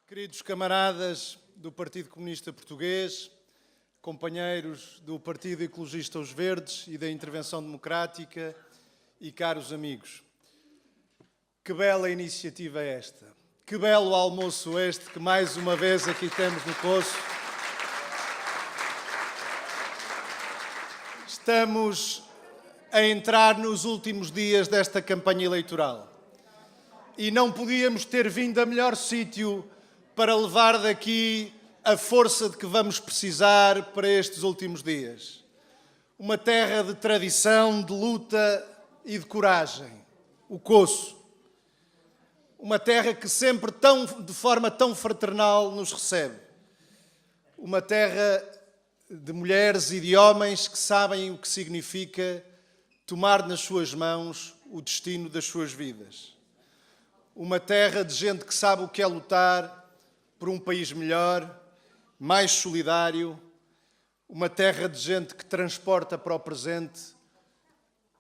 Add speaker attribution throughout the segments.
Speaker 1: Queridos camaradas do Partido Comunista Português, companheiros do Partido Ecologista Os Verdes e da Intervenção Democrática e caros amigos, que bela iniciativa é esta, que belo almoço este que mais uma vez aqui temos no Poço. Estamos a entrar nos últimos dias desta campanha eleitoral e não podíamos ter vindo a melhor sítio para levar daqui a força de que vamos precisar para estes últimos dias. Uma terra de tradição, de luta e de coragem, o Coço. Uma terra que sempre de forma tão fraternal nos recebe. Uma terra de mulheres e de homens que sabem o que significa tomar nas suas mãos o destino das suas vidas. Uma terra de gente que sabe o que é lutar por um país melhor, mais solidário, uma terra de gente que transporta para o presente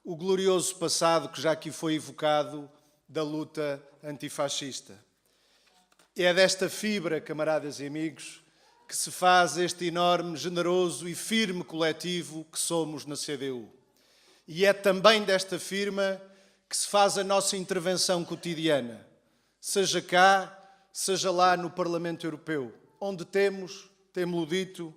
Speaker 1: o glorioso passado que já aqui foi evocado da luta antifascista. É desta fibra, camaradas e amigos, que se faz este enorme, generoso e firme coletivo que somos na CDU. E é também desta firma que se faz a nossa intervenção cotidiana, seja cá, seja lá no Parlamento Europeu, onde temos-lo dito,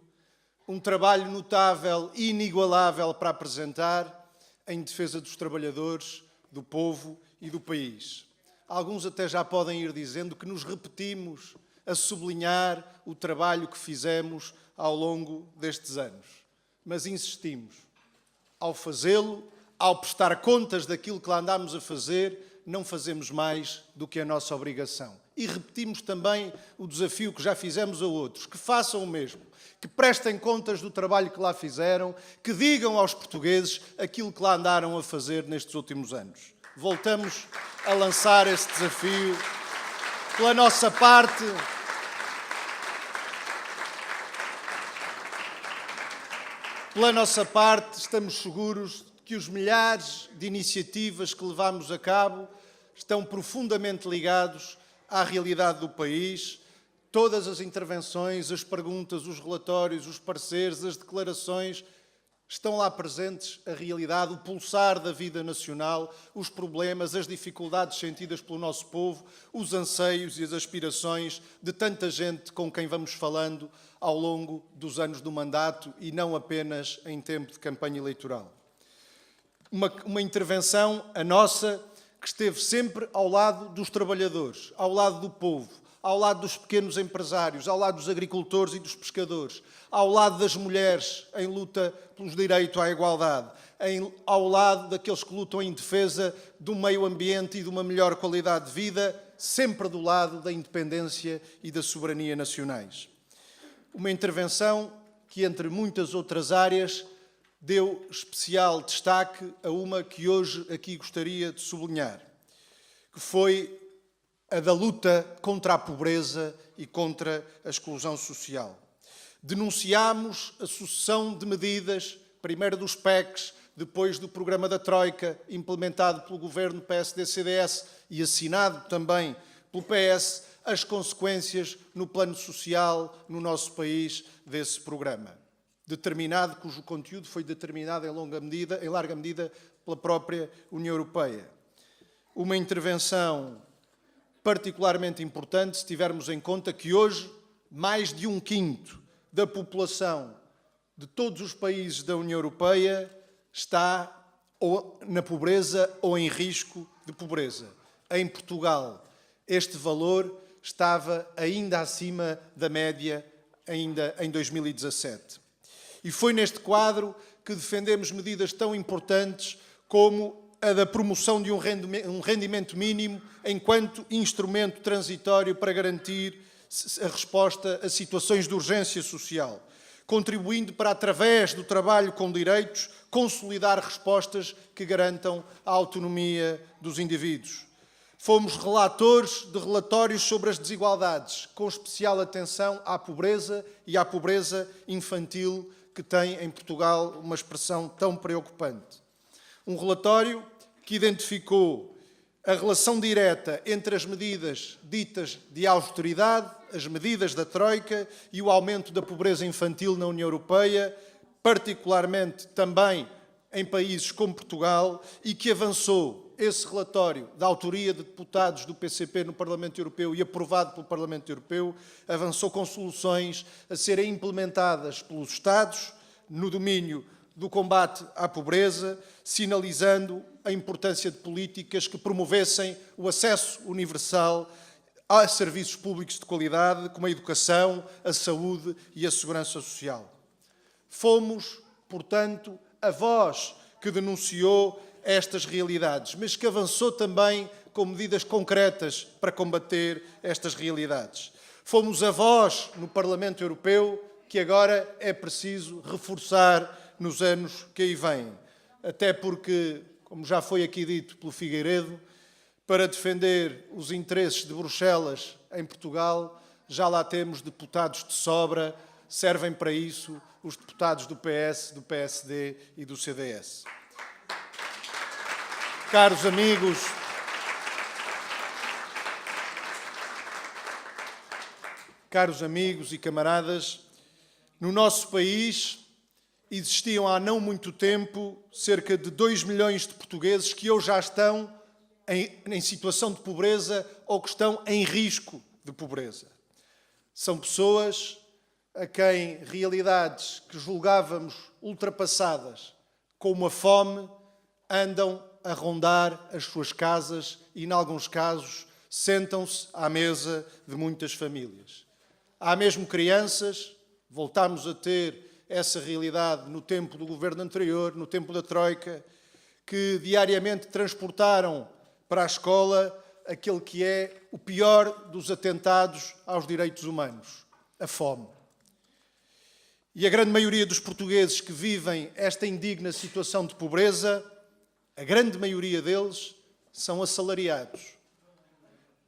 Speaker 1: um trabalho notável e inigualável para apresentar em defesa dos trabalhadores, do povo e do país. Alguns até já podem ir dizendo que nos repetimos a sublinhar o trabalho que fizemos ao longo destes anos. Mas insistimos. Ao fazê-lo, ao prestar contas daquilo que lá andámos a fazer, não fazemos mais do que a nossa obrigação. E repetimos também o desafio que já fizemos a outros, que façam o mesmo, que prestem contas do trabalho que lá fizeram, que digam aos portugueses aquilo que lá andaram a fazer nestes últimos anos. Voltamos a lançar esse desafio. Pela nossa parte, estamos seguros que os milhares de iniciativas que levamos a cabo estão profundamente ligados à realidade do país. Todas as intervenções, as perguntas, os relatórios, os pareceres, as declarações, estão lá presentes a realidade, o pulsar da vida nacional, os problemas, as dificuldades sentidas pelo nosso povo, os anseios e as aspirações de tanta gente com quem vamos falando ao longo dos anos do mandato e não apenas em tempo de campanha eleitoral. Uma intervenção, a nossa, que esteve sempre ao lado dos trabalhadores, ao lado do povo, ao lado dos pequenos empresários, ao lado dos agricultores e dos pescadores, ao lado das mulheres em luta pelos direitos à igualdade, ao lado daqueles que lutam em defesa do meio ambiente e de uma melhor qualidade de vida, sempre do lado da independência e da soberania nacionais. Uma intervenção que, entre muitas outras áreas, deu especial destaque a uma que hoje aqui gostaria de sublinhar, que foi a da luta contra a pobreza e contra a exclusão social. Denunciámos a sucessão de medidas, primeiro dos PECs, depois do programa da Troika, implementado pelo governo PSD-CDS e assinado também pelo PS, as consequências no plano social no nosso país desse programa. Cujo conteúdo foi determinado em larga medida pela própria União Europeia. Uma intervenção particularmente importante se tivermos em conta que hoje mais de 1/5 da população de todos os países da União Europeia está ou na pobreza ou em risco de pobreza. Em Portugal, este valor estava ainda acima da média ainda em 2017. E foi neste quadro que defendemos medidas tão importantes como a da promoção de um rendimento mínimo enquanto instrumento transitório para garantir a resposta a situações de urgência social, contribuindo para, através do trabalho com direitos, consolidar respostas que garantam a autonomia dos indivíduos. Fomos relatores de relatórios sobre as desigualdades, com especial atenção à pobreza e à pobreza infantil, que tem em Portugal uma expressão tão preocupante. Um relatório que identificou a relação direta entre as medidas ditas de austeridade, as medidas da Troika e o aumento da pobreza infantil na União Europeia, particularmente também em países como Portugal, e que avançou esse relatório da autoria de deputados do PCP no Parlamento Europeu e aprovado pelo Parlamento Europeu, avançou com soluções a serem implementadas pelos Estados no domínio do combate à pobreza, sinalizando a importância de políticas que promovessem o acesso universal a serviços públicos de qualidade, como a educação, a saúde e a segurança social. Fomos, portanto, a voz que denunciou estas realidades, mas que avançou também com medidas concretas para combater estas realidades. Fomos a voz no Parlamento Europeu que agora é preciso reforçar nos anos que aí vêm. Até porque, como já foi aqui dito pelo Figueiredo, para defender os interesses de Bruxelas em Portugal, já lá temos deputados de sobra, servem para isso os deputados do PS, do PSD e do CDS. Caros amigos e camaradas, no nosso país existiam há não muito tempo cerca de 2 milhões de portugueses que hoje já estão em situação de pobreza ou que estão em risco de pobreza. São pessoas a quem realidades que julgávamos ultrapassadas, como a fome, andam a rondar as suas casas e, em alguns casos, sentam-se à mesa de muitas famílias. Há mesmo crianças, voltámos a ter essa realidade no tempo do governo anterior, no tempo da Troika, que diariamente transportaram para a escola aquele que é o pior dos atentados aos direitos humanos, a fome. E a grande maioria dos portugueses que vivem esta indigna situação de pobreza, a grande maioria deles são assalariados.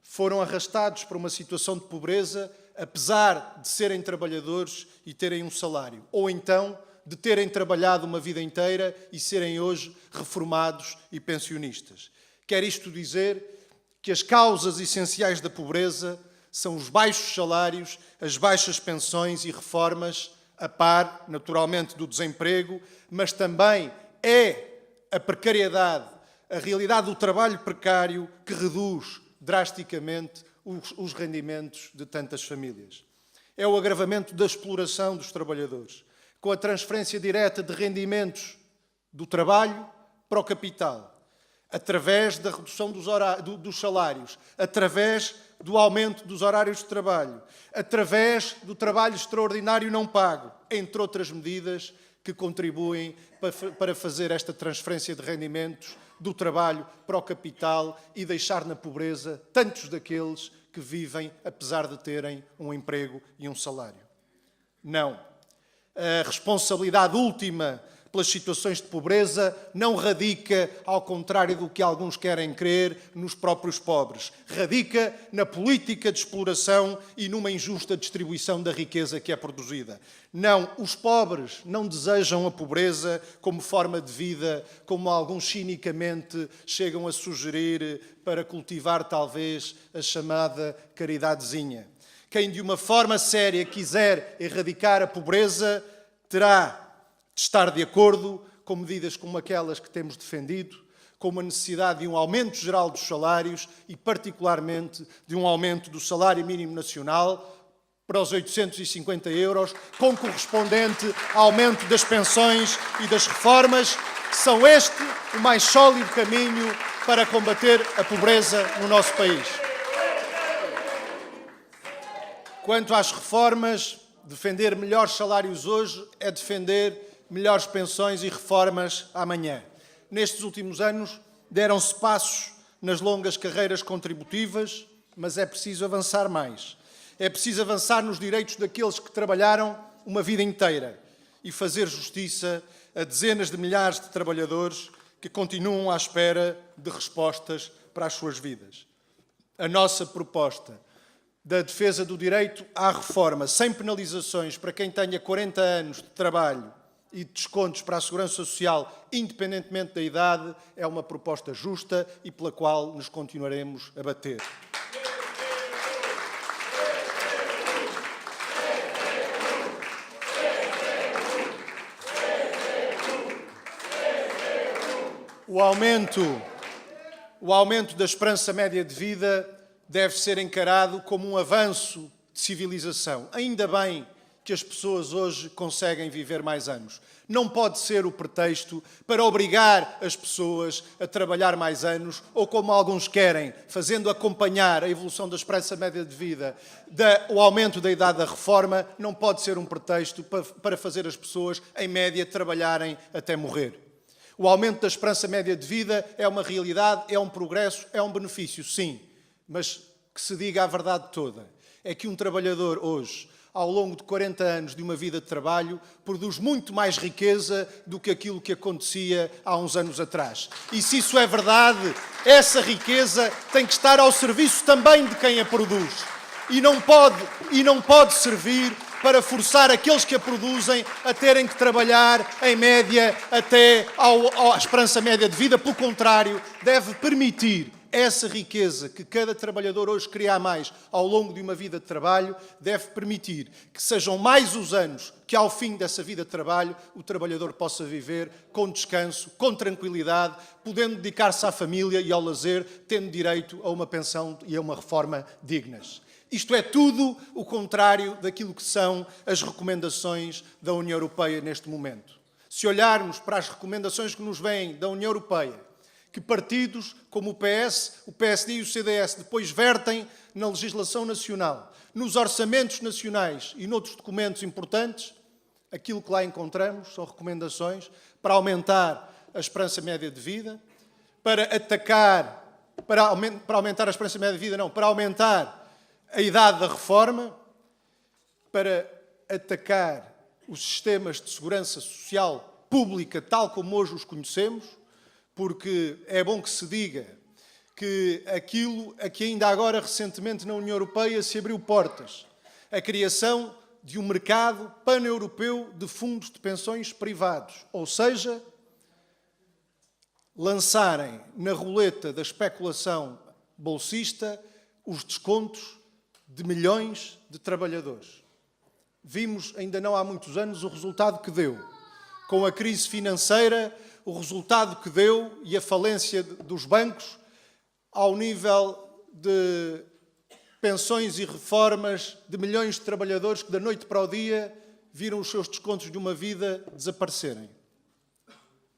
Speaker 1: Foram arrastados para uma situação de pobreza apesar de serem trabalhadores e terem um salário, ou então de terem trabalhado uma vida inteira e serem hoje reformados e pensionistas. Quer isto dizer que as causas essenciais da pobreza são os baixos salários, as baixas pensões e reformas, a par, naturalmente, do desemprego, mas também é a precariedade, a realidade do trabalho precário que reduz drasticamente os rendimentos de tantas famílias. É o agravamento da exploração dos trabalhadores, com a transferência direta de rendimentos do trabalho para o capital, através da redução dos salários, através do aumento dos horários de trabalho, através do trabalho extraordinário não pago, entre outras medidas que contribuem para fazer esta transferência de rendimentos do trabalho para o capital e deixar na pobreza tantos daqueles que vivem apesar de terem um emprego e um salário. Não. A responsabilidade última pelas situações de pobreza não radica, ao contrário do que alguns querem crer, nos próprios pobres. Radica na política de exploração e numa injusta distribuição da riqueza que é produzida. Não, os pobres não desejam a pobreza como forma de vida, como alguns cinicamente chegam a sugerir para cultivar talvez a chamada caridadezinha. Quem de uma forma séria quiser erradicar a pobreza terá de estar de acordo com medidas como aquelas que temos defendido, como a necessidade de um aumento geral dos salários e, particularmente, de um aumento do salário mínimo nacional para os 850 €, com correspondente aumento das pensões e das reformas. São este o mais sólido caminho para combater a pobreza no nosso país. Quanto às reformas, defender melhores salários hoje é defender melhores pensões e reformas amanhã. Nestes últimos anos, deram-se passos nas longas carreiras contributivas, mas é preciso avançar mais. É preciso avançar nos direitos daqueles que trabalharam uma vida inteira e fazer justiça a dezenas de milhares de trabalhadores que continuam à espera de respostas para as suas vidas. A nossa proposta da defesa do direito à reforma, sem penalizações para quem tenha 40 anos de trabalho e descontos para a Segurança Social, independentemente da idade, é uma proposta justa e pela qual nos continuaremos a bater. O aumento da esperança média de vida deve ser encarado como um avanço de civilização. Ainda bem que as pessoas hoje conseguem viver mais anos. Não pode ser o pretexto para obrigar as pessoas a trabalhar mais anos ou, como alguns querem, fazendo acompanhar a evolução da esperança média de vida, o aumento da idade da reforma, não pode ser um pretexto para fazer as pessoas, em média, trabalharem até morrer. O aumento da esperança média de vida é uma realidade, é um progresso, é um benefício, sim. Mas que se diga a verdade toda. É que um trabalhador hoje, ao longo de 40 anos de uma vida de trabalho, produz muito mais riqueza do que aquilo que acontecia há uns anos atrás. E se isso é verdade, essa riqueza tem que estar ao serviço também de quem a produz. E não pode servir para forçar aqueles que a produzem a terem que trabalhar, em média, até à esperança média de vida. Pelo contrário, deve permitir essa riqueza que cada trabalhador hoje cria a mais ao longo de uma vida de trabalho, deve permitir que sejam mais os anos que, ao fim dessa vida de trabalho, o trabalhador possa viver com descanso, com tranquilidade, podendo dedicar-se à família e ao lazer, tendo direito a uma pensão e a uma reforma dignas. Isto é tudo o contrário daquilo que são as recomendações da União Europeia neste momento. Se olharmos para as recomendações que nos vêm da União Europeia, que partidos como o PS, o PSD e o CDS depois vertem na legislação nacional, nos orçamentos nacionais e noutros documentos importantes, aquilo que lá encontramos são recomendações para aumentar a esperança média de vida, para aumentar a esperança média de vida, não, para aumentar a idade da reforma, para atacar os sistemas de segurança social pública tal como hoje os conhecemos, porque é bom que se diga que aquilo a que ainda agora recentemente na União Europeia se abriu portas, a criação de um mercado pan-europeu de fundos de pensões privados, ou seja, lançarem na roleta da especulação bolsista os descontos de milhões de trabalhadores. Vimos, ainda não há muitos anos, o resultado que deu. Com a crise financeira, o resultado que deu e a falência dos bancos ao nível de pensões e reformas de milhões de trabalhadores que, da noite para o dia, viram os seus descontos de uma vida desaparecerem.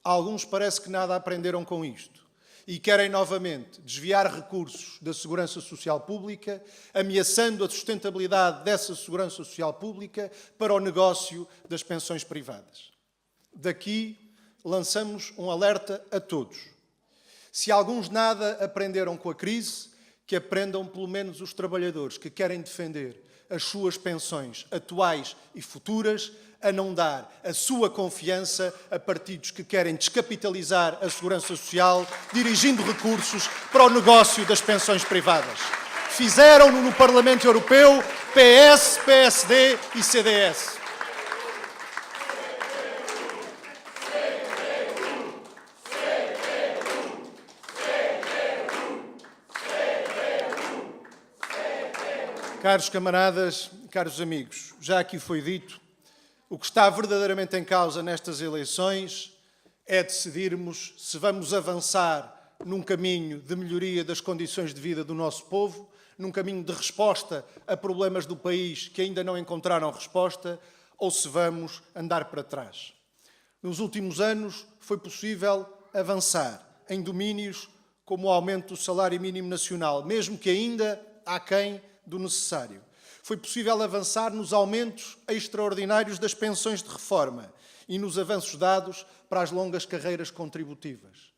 Speaker 1: Alguns parece que nada aprenderam com isto e querem novamente desviar recursos da segurança social pública, ameaçando a sustentabilidade dessa segurança social pública para o negócio das pensões privadas. Daqui lançamos um alerta a todos. Se alguns nada aprenderam com a crise, que aprendam pelo menos os trabalhadores que querem defender as suas pensões atuais e futuras, a não dar a sua confiança a partidos que querem descapitalizar a segurança social, dirigindo recursos para o negócio das pensões privadas. Fizeram-no no Parlamento Europeu PS, PSD e CDS. Caros camaradas, caros amigos, já aqui foi dito, o que está verdadeiramente em causa nestas eleições é decidirmos se vamos avançar num caminho de melhoria das condições de vida do nosso povo, num caminho de resposta a problemas do país que ainda não encontraram resposta, ou se vamos andar para trás. Nos últimos anos foi possível avançar em domínios como o aumento do salário mínimo nacional, mesmo que ainda aquém do necessário. Foi possível avançar nos aumentos extraordinários das pensões de reforma e nos avanços dados para as longas carreiras contributivas.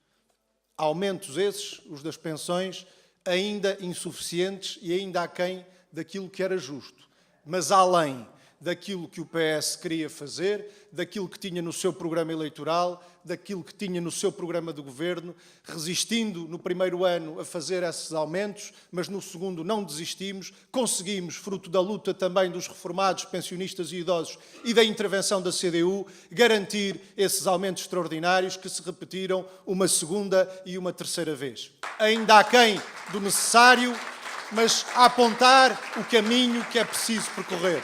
Speaker 1: Aumentos esses, os das pensões, ainda insuficientes e ainda aquém daquilo que era justo. Mas além daquilo que o PS queria fazer, daquilo que tinha no seu programa eleitoral, daquilo que tinha no seu programa de governo, resistindo no primeiro ano a fazer esses aumentos, mas no segundo não desistimos, conseguimos, fruto da luta também dos reformados, pensionistas e idosos e da intervenção da CDU, garantir esses aumentos extraordinários que se repetiram uma segunda e uma terceira vez. Ainda aquém do necessário, mas a apontar o caminho que é preciso percorrer.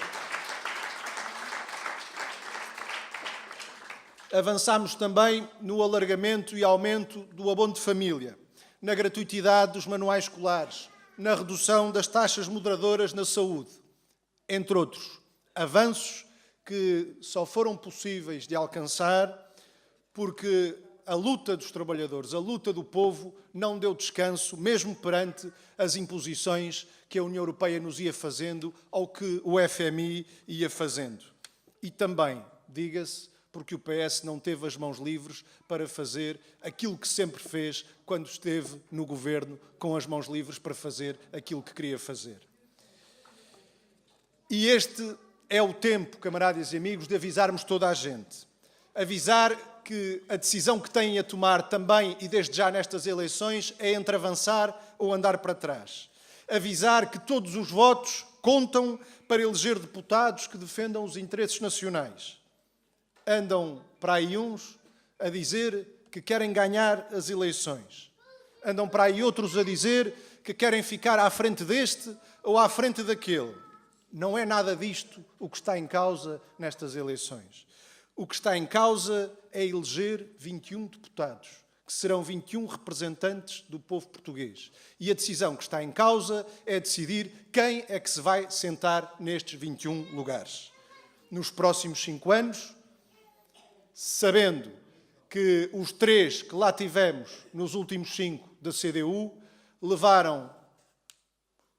Speaker 1: Avançámos também no alargamento e aumento do abono de família, na gratuitidade dos manuais escolares, na redução das taxas moderadoras na saúde, entre outros. Avanços que só foram possíveis de alcançar porque a luta dos trabalhadores, a luta do povo, não deu descanso, mesmo perante as imposições que a União Europeia nos ia fazendo ou que o FMI ia fazendo. E também, diga-se, porque o PS não teve as mãos livres para fazer aquilo que sempre fez quando esteve no governo, com as mãos livres para fazer aquilo que queria fazer. E este é o tempo, camaradas e amigos, de avisarmos toda a gente. Avisar que a decisão que têm a tomar também, e desde já nestas eleições, é entre avançar ou andar para trás. Avisar que todos os votos contam para eleger deputados que defendam os interesses nacionais. Andam para aí uns a dizer que querem ganhar as eleições. Andam para aí outros a dizer que querem ficar à frente deste ou à frente daquele. Não é nada disto o que está em causa nestas eleições. O que está em causa é eleger 21 deputados, que serão 21 representantes do povo português. E a decisão que está em causa é decidir quem é que se vai sentar nestes 21 lugares. Nos próximos 5 anos, sabendo que os 3 que lá tivemos nos últimos 5 da CDU levaram,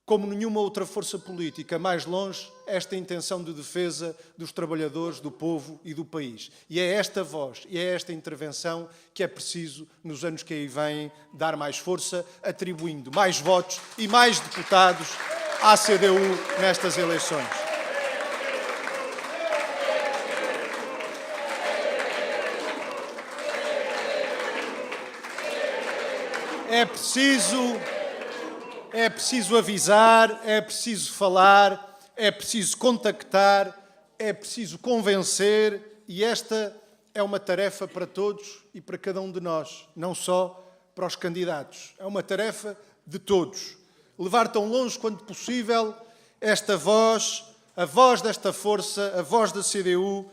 Speaker 1: como nenhuma outra força política, mais longe esta intenção de defesa dos trabalhadores, do povo e do país. E é esta voz, e é esta intervenção que é preciso, nos anos que aí vêm, dar mais força, atribuindo mais votos e mais deputados à CDU nestas eleições. É preciso avisar, é preciso falar, é preciso contactar, é preciso convencer, e esta é uma tarefa para todos e para cada um de nós, não só para os candidatos. É uma tarefa de todos. Levar tão longe quanto possível esta voz, a voz desta força, a voz da CDU,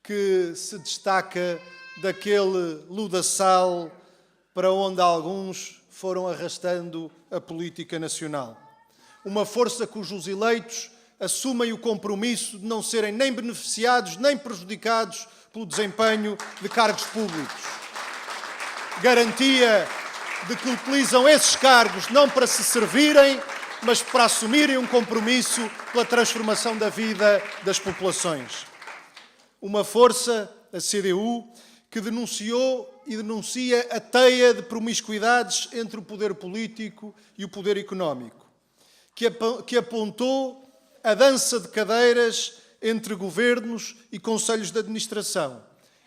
Speaker 1: que se destaca daquele ludaçal para onde alguns foram arrastando a política nacional. Uma força cujos eleitos assumem o compromisso de não serem nem beneficiados nem prejudicados pelo desempenho de cargos públicos. Garantia de que utilizam esses cargos não para se servirem, mas para assumirem um compromisso pela transformação da vida das populações. Uma força, a CDU, que denunciou e denuncia a teia de promiscuidades entre o poder político e o poder económico, que apontou a dança de cadeiras entre governos e conselhos de administração,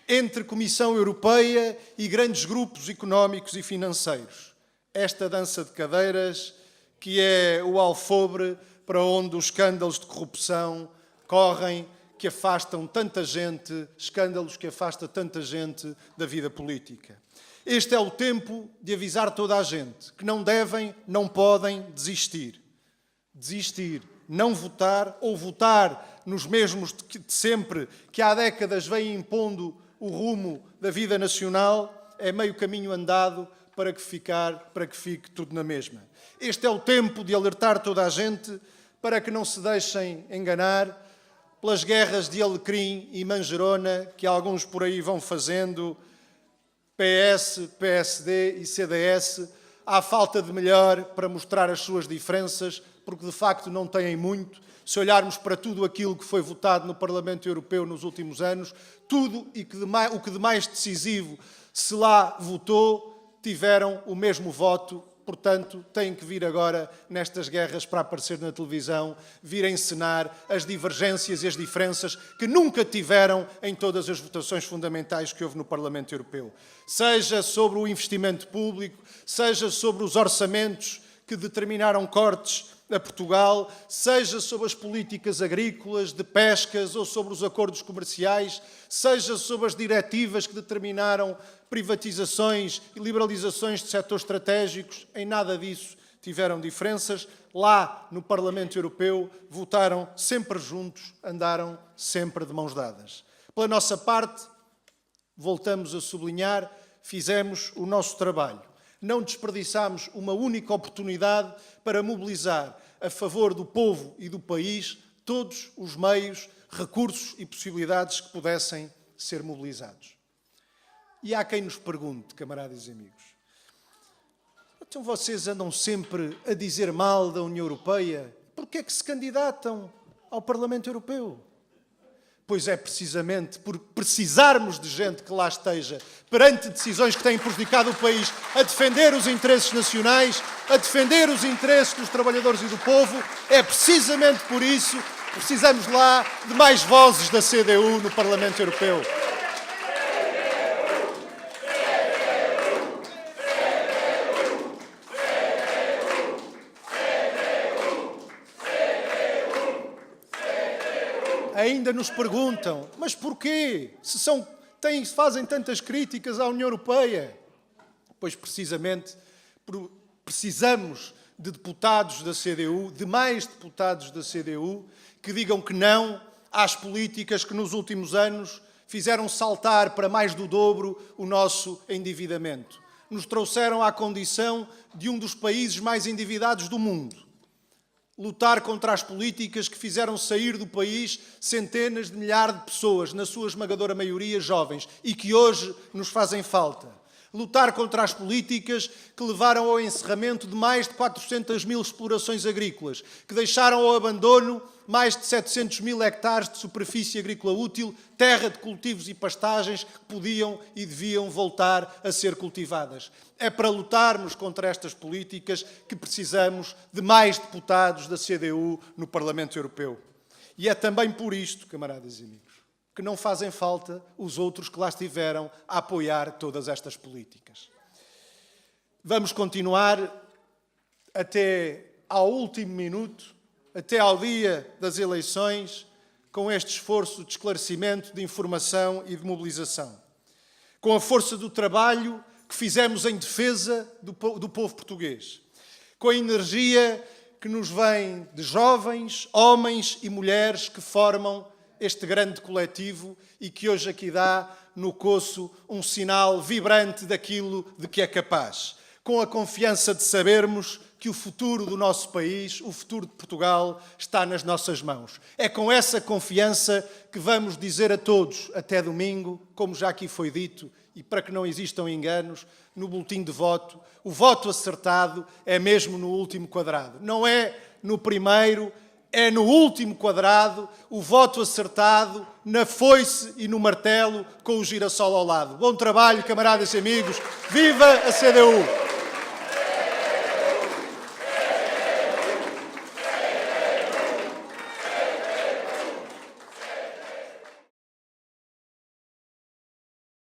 Speaker 1: entre Comissão Europeia e grandes grupos económicos e financeiros. Esta dança de cadeiras que é o alfobre para onde os escândalos de corrupção correm, que afastam tanta gente, escândalos que afastam tanta gente da vida política. Este é o tempo de avisar toda a gente que não devem, não podem desistir. Desistir, não votar ou votar nos mesmos de sempre que há décadas vêm impondo o rumo da vida nacional é meio caminho andado para que fique tudo na mesma. Este é o tempo de alertar toda a gente para que não se deixem enganar pelas guerras de alecrim e manjerona que alguns por aí vão fazendo, PS, PSD e CDS, à falta de melhor para mostrar as suas diferenças, porque de facto não têm muito. Se olharmos para tudo aquilo que foi votado no Parlamento Europeu nos últimos anos, tudo o que de mais decisivo se lá votou, tiveram o mesmo voto portanto, têm que vir agora, nestas guerras para aparecer na televisão, vir a encenar as divergências e as diferenças que nunca tiveram em todas as votações fundamentais que houve no Parlamento Europeu. Seja sobre o investimento público, seja sobre os orçamentos que determinaram cortes a Portugal, seja sobre as políticas agrícolas, de pescas ou sobre os acordos comerciais, seja sobre as diretivas que determinaram privatizações e liberalizações de setores estratégicos, em nada disso tiveram diferenças. Lá, no Parlamento Europeu, votaram sempre juntos, andaram sempre de mãos dadas. Pela nossa parte, voltamos a sublinhar, fizemos o nosso trabalho. Não desperdiçámos uma única oportunidade para mobilizar a favor do povo e do país todos os meios, recursos e possibilidades que pudessem ser mobilizados. E há quem nos pergunte, camaradas e amigos, então vocês andam sempre a dizer mal da União Europeia, porquê é que se candidatam ao Parlamento Europeu? Pois é precisamente por precisarmos de gente que lá esteja, perante decisões que têm prejudicado o país, a defender os interesses nacionais, a defender os interesses dos trabalhadores e do povo. É precisamente por isso que precisamos lá de mais vozes da CDU no Parlamento Europeu. Ainda nos perguntam, mas porquê? Se fazem tantas críticas à União Europeia? Pois precisamente precisamos de deputados da CDU, de mais deputados da CDU, que digam que não às políticas que nos últimos anos fizeram saltar para mais do dobro o nosso endividamento. Nos trouxeram à condição de um dos países mais endividados do mundo. Lutar contra as políticas que fizeram sair do país centenas de milhares de pessoas, na sua esmagadora maioria jovens, e que hoje nos fazem falta. Lutar contra as políticas que levaram ao encerramento de mais de 400 mil explorações agrícolas, que deixaram ao abandono mais de 700 mil hectares de superfície agrícola útil, terra de cultivos e pastagens que podiam e deviam voltar a ser cultivadas. É para lutarmos contra estas políticas que precisamos de mais deputados da CDU no Parlamento Europeu. E é também por isto, camaradas e amigos, que não fazem falta os outros que lá estiveram a apoiar todas estas políticas. Vamos continuar até ao último minuto, até ao dia das eleições, com este esforço de esclarecimento, de informação e de mobilização. Com a força do trabalho que fizemos em defesa do povo português. Com a energia que nos vem de jovens, homens e mulheres que formam este grande coletivo e que hoje aqui dá no Coço um sinal vibrante daquilo de que é capaz. Com a confiança de sabermos que o futuro do nosso país, o futuro de Portugal, está nas nossas mãos. É com essa confiança que vamos dizer a todos, até domingo, como já aqui foi dito, e para que não existam enganos, no boletim de voto, o voto acertado é mesmo no último quadrado. Não é no primeiro, é no último quadrado, o voto acertado, na foice e no martelo, com o girassol ao lado. Bom trabalho, camaradas e amigos. Viva a CDU!